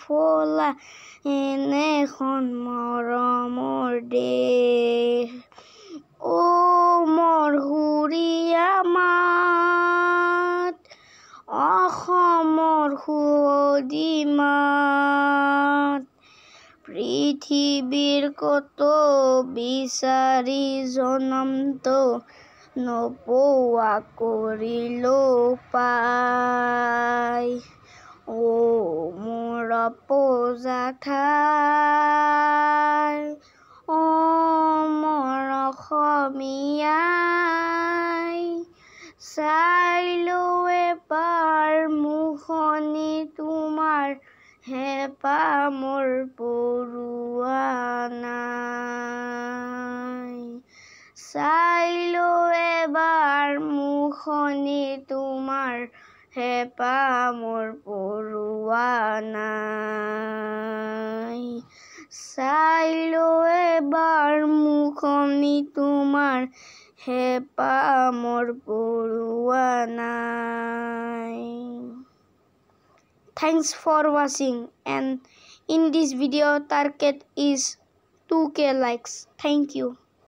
ফলা এনেখন মৰমৰ দেশ ও মোৰ হুৰিয়া মাত অসমৰ সুৱদি মাত পৃথিৱীৰ কত বিচাৰি জনমটো নপোৱা কৰিলো পাই ও মোৰ আপোজা ঠাই ও মোৰ অসমীয়াই চাইলো এবাৰ মুখনি তোমাৰ হেঁপাহ মোৰ পৰুৱা নাই চাইলো এবাৰ মুখনি তোমাৰ হেঁপাহ মোৰ পৰুৱা নাই চাইলো এবাৰ মুখনি তোমাৰ হেঁপাহ মোৰ পৰুৱা নাই Thanks for watching and in this video target is 2K likes. Thank you.